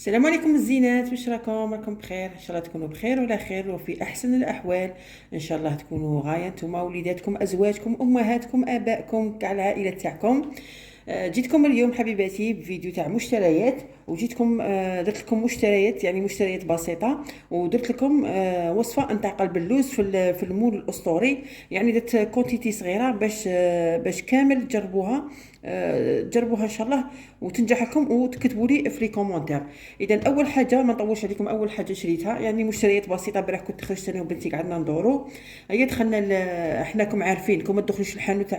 السلام عليكم الزينات، واش راكم بخير؟ ان شاء الله تكونوا بخير وعلى خير وفي احسن الاحوال. ان شاء الله تكونوا غايه نتوما وليداتكم ازواجكم امهاتكم ابائكم كاع العائله تاعكم. جيتكم اليوم حبيباتي بفيديو تاع مشتريات، وجيتكم درت لكم مشتريات، يعني مشتريات بسيطه، ودرت لكم وصفه نتاع قلب اللوز في المول الاسطوري. يعني درت كونتيتي صغيره باش كامل تجربوها. جربوها ان شاء الله وتنجح لكم، وتكتبوا لي في لي كومونتير. اذا اول حاجه ما نطولش عليكم، اول حاجه شريتها يعني مشتريات بسيطه. امبارح كنت خرجت انا وبنتي قعدنا ندورو. هيا دخلنا احنا كم عارفين كم ما تدخلوش الحانوت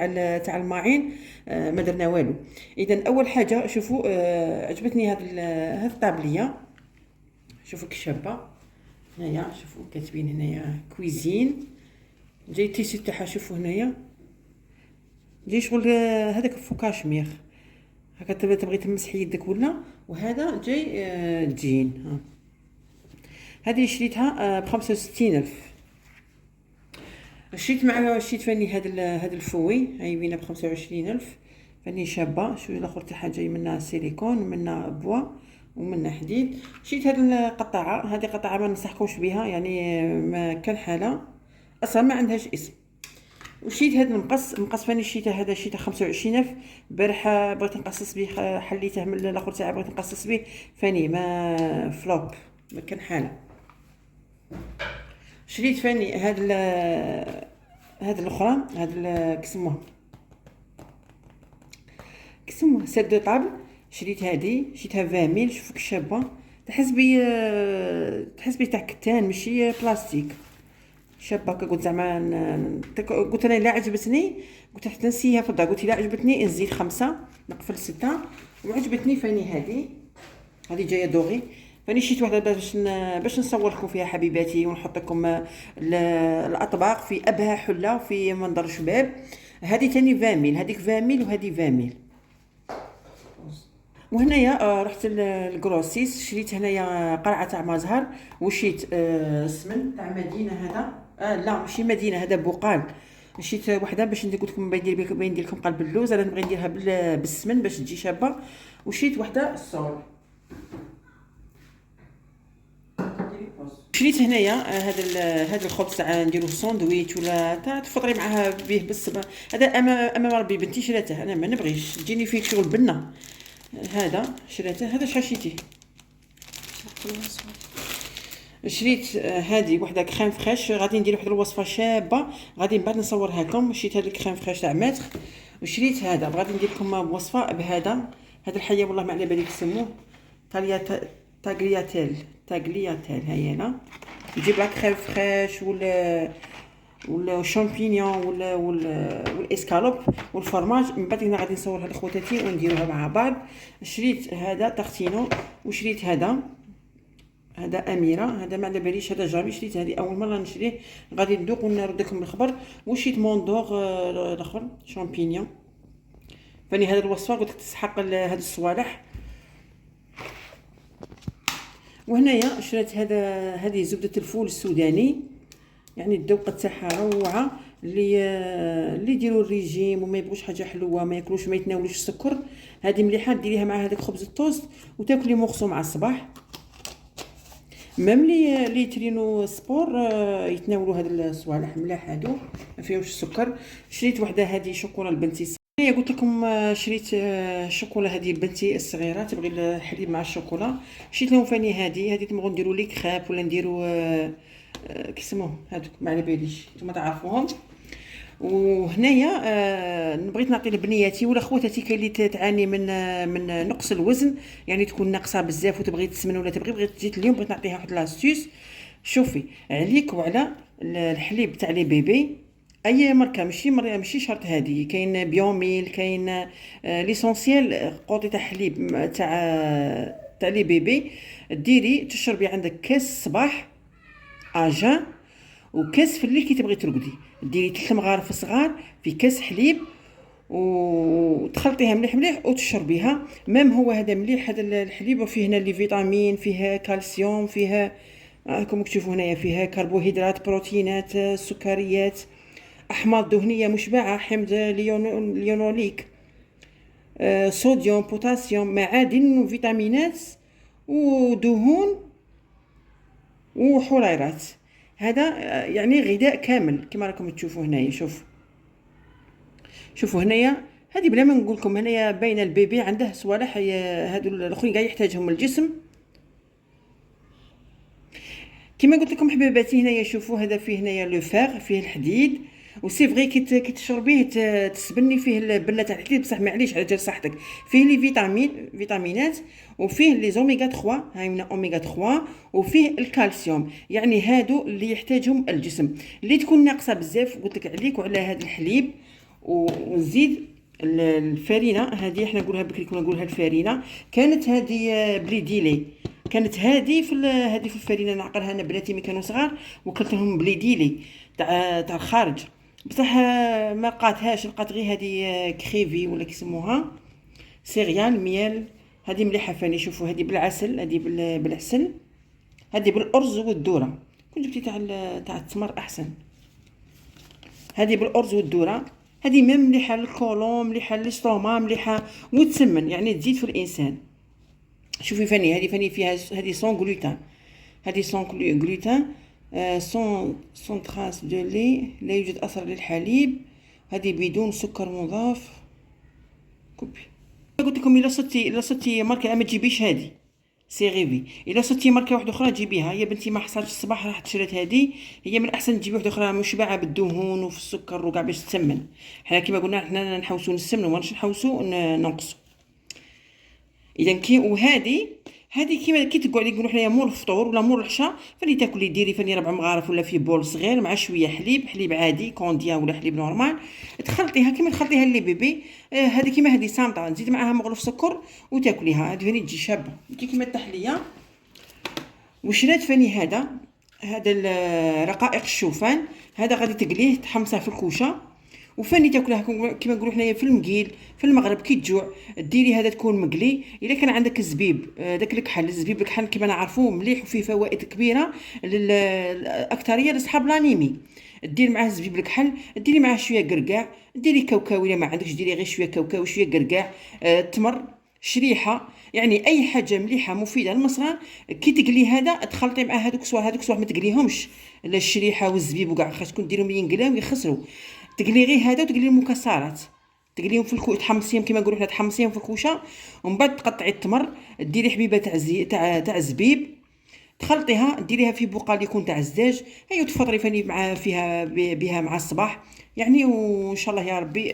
تاع الماعين. ما درنا والو. اذا اول حاجه شوفوا، عجبتني هذه الطابليه. شوفوا كي شابه. هنايا شوفوا كاتبين هنايا كويزين. جاي التيسي تاعها، شوفوا هنايا جاي شغل هذاك فو كاشمير. هكا تبغي تمسح يدك ولا. وهذا جاي جين. ها هذه شريتها ب65,000. شريت فاني هاد الفوي، هاي بينا ب25,000. فاني شابه. شو الاخر تاعها جاي منها سيليكون ومنها بوا ومنها حديد. شريت هاد القطعه، هذه قطعه ما ننصحكمش بها، يعني ما كان حاله اصلا ما عندهاش اسم. وشريت هاد المقص فاني شريته، هذا شريته 25,000. البارح بغيت نقصص به، حليته من الاخر تاعي بغيت نقصص به، فاني ما فلوب، ما كان حاله. شريت فاني هاد الاخرى، كسموها سيت دو طابل. شريت هادي، شريتها 20,000. شوفك شابه، تحسبي تاع كتان ماشي بلاستيك. شابه قلت زعما قلت انا لا عجبتني، قلت حتى نسيها في الدار، قلت لا عجبتني نزيد 5 نقفل 6. وعجبتني فاني هذه جايه دوغي. فاني شريت واحده باش نصور لكم فيها حبيباتي، ونحط لكم الاطباق في ابهى حله في منظر شباب. هذه تاني 20,000، هذيك 20,000 وهذه 20,000. وهنايا رحت للكروسيس، شريت هنايا قرعه تاع مزهر، وشريت سمن تاع مدينه. هذا لا ماشي مدينه، هذا بقال. شريت وحده باش قلت لكم بندير لكم قلب اللوز، انا نبغي نديرها بالسمن باش تجي شابه. وشريت وحده الصول. شريت هنايا هذا الخبز تاع نديروه ساندويتش ولا تاع تفطري معاه به بالصبا. هذا امام ربي بنتي شريته، انا ما نبغيش تجيني فيه شغل بنه. هذا شريته، هذا شاشيتي. شريت هذه وحده كريم فريش، غادي ندير واحد الوصفه شابه، غادي من بعد نصورها لكم. شريت هذا الكريم فريش تاع ماتر. وشريت هذا، غادي ندير لكم وصفه بهذا. هذا الحيه والله ما على بالي يسموه تاغلياتيل. هاي انا نجيب لك كريم فريش ولا شامبينيون والاسكالوب والفرماج. من بعد هنا غادي نصورها لخواتاتي ونديروها مع بعض. شريت هذا تارتينو. وشريت هذا اميره، هذا ما على باليش، هذا جامي شريت، هذه اول مره نشريه، غادي ندوق ونرد لكم الخبر. وشريت موندور الاخر شامبينيون. فاني هذه الوصفه قلت تسحق هذه الصوالح. وهنايا شريت هذه زبده الفول السوداني، يعني الذوقه تاعها روعه. اللي يديروا الريجيم وما يبغوش حاجه حلوه، ما ياكلوش ما يتناولوش السكر، هذه مليحه ديريها مع هذاك خبز التوست وتاكلي مغصو مع الصباح. ميم اللي يترينوا سبور يتناولوا هاد الصوالح ملاح، هادو ما فيهمش السكر. شريت وحده هذه شوكولا لبنتي. هي قلت لكم شريت شوكولا هذه بنتي الصغيره تبغي الحليب مع الشوكولا. شريت لهم فاني هذه تبغوا نديروا لي كريب ولا نديروا كيسموهم هذوك ما على باليش، نتوما تعرفوهم. وهنايا بغيت نعطي لبنياتي ولا خواتاتي كاين اللي تعاني من نقص الوزن، يعني تكون ناقصه بزاف وتبغي تسمن ولا بغيت تجي اليوم بغيت نعطيها واحد لاستيس. شوفي عليك وعلى الحليب تاع لي بيبي، اي ماركه، ماشي شرط هذه، كاين بيوميل، كاين ليسونسيال قوطي تاع حليب تاع لي بيبي. ديري تشربي عندك كاس الصباح اجان، وكاس في الليل كي تبغي ترقدي. ديري 3 مغارف صغار في كاس حليب وتخلطيها مليح مليح وتشربيها. ميم هو هذا مليح هذا الحليب، وفيه هنا لي فيتامين، فيه كالسيوم، فيه راكم تشوفوا هنايا فيها كربوهيدرات، بروتينات، سكريات، احماض دهنيه مشبعه، حمض ليونوليك، صوديوم، بوتاسيوم، معادن وفيتامينات ودهون وحريرات. هذا يعني غذاء كامل كما راكم تشوفوا هنايا. شوفوا هنايا، هذه بلا ما نقول لكم هنايا باينه البيبي عنده صوالح هادو الاخرين كاع يحتاجهم الجسم. كما قلت لكم حبيباتي، هنايا شوفوا هذا فيه هنايا لو فاغ، فيه الحديد، وسي فغي كي تشربيه تسبني فيه البله تاع الحديد، بصح معليش على جال صحتك. فيه لي فيتامينات، وفيه لي اوميغا 3، هاي من اوميغا 3، وفيه الكالسيوم. يعني هادو اللي يحتاجهم الجسم. اللي تكون ناقصه بزاف قلت لك عليك وعلى هذا الحليب، ونزيد الفارينه. هذه احنا نقولها بكري كنا نقولها الفارينه، كانت هذه بلي ديلي، كانت هذه هذه في الفارينه. نعقلها انا بناتي ملي كانوا صغار وكلت لهم بلي ديلي تاع الخارج، بصح ما لقاتهاش، لقات غير هذه كريفي ولا كيسموها سيريال ميال. هذه مليحه فاني. شوفوا هذه بالعسل، هذه بالعسل، هذه بالارز والذره. كون جبتي تاع التمر احسن. هذه بالارز والذره، هذه مليحه للكولون، مليحه للستوما، مليحه وتسمن، يعني تزيد في الانسان. شوفي فاني، هذه فاني فيها هذه سون غلوتين، هذه سون غلوتين، سون تراس دو لي، لا يوجد اثر للحليب. هذه بدون سكر مضاف. كوبي. قلت لكم الا صدتي ماركه ما تجيبيش هذه سي غيفي، الا صدتي ماركه واحده اخرى جيبيها. يا بنتي ما حصلتش الصباح راح شريت هذه، هي من الاحسن تجيبي واحده اخرى مشبعه بالدهون وفي السكر وكاع باش تسمن. حنا كما قلنا حنا نحوسوا نسمنوا، ماناش نحوسوا ننقصوا. اذا كي وهذه كيما كي تقعدي نقولوا حنايا مور الفطور ولا مور العشاء، فاني تاكلي ديري فاني ربع مغارف ولا في بول صغير مع شويه حليب عادي كونديا ولا حليب نورمال، تخلطيها كيما تخلطيها لي بيبي. هذه كيما هذه سامطه، نزيد معاها مغرف سكر وتاكليها. هذه فاني تجي شابه، تجي كيما التحليه. وشريت فاني هذا رقائق الشوفان، هذا غادي تقليه تحمصيه في الكوشه، وفاني تاكلها كيما نقولوا حنايا في المقيل في المغرب كي تجوع ديري هذا تكون مقلي. الا كان عندك الزبيب داك الكحل، الزبيب الكحل كيما نعرفوه مليح وفيه فوائد كبيره للاكثريه لاصحاب لانيمي. دير معاه الزبيب الكحل، ديري معاه شويه قرقاع، ديري كاوكاو الا ما عندكش ديري غير شويه كاوكاو وشويه قرقاع، تمر، شريحه، يعني اي حاجه مليحه مفيده للمصران. كي تقلي هذا تخلطي مع هذوك صوالح ما تقليهمش، لا الشريحه والزبيب وكاع خاصكم ديرهم ينقلاو يخسروا. تقلي غير هذا وتقلي المكسرات، تقليهم في تحمصيهم كما نقولوا حنا تحمصيهم في الكوشه، ومن بعد تقطعي التمر، ديري حبيبه تاع الزبيب، تخلطيها ديريها في بقال يكون تاع الزاج، هي تفطري فاني مع فيها بها مع الصباح يعني. وان شاء الله يا ربي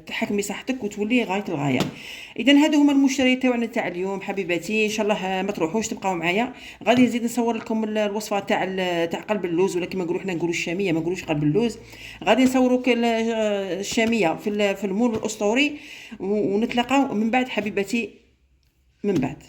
تحكمي صحتك وتولي غايه الغايه. اذا هادو هما المشتريات تاعنا تاع اليوم حبيباتي. ان شاء الله ما تروحوش تبقاو معايا، غادي نزيد نصور لكم الوصفه تاع قلب اللوز، ولا كما نقولوا حنا نقولوا الشاميه ما نقولوش قلب اللوز. غادي نصوروا الشاميه في المول الاسطوري، ونتلاقاو من بعد حبيباتي من بعد.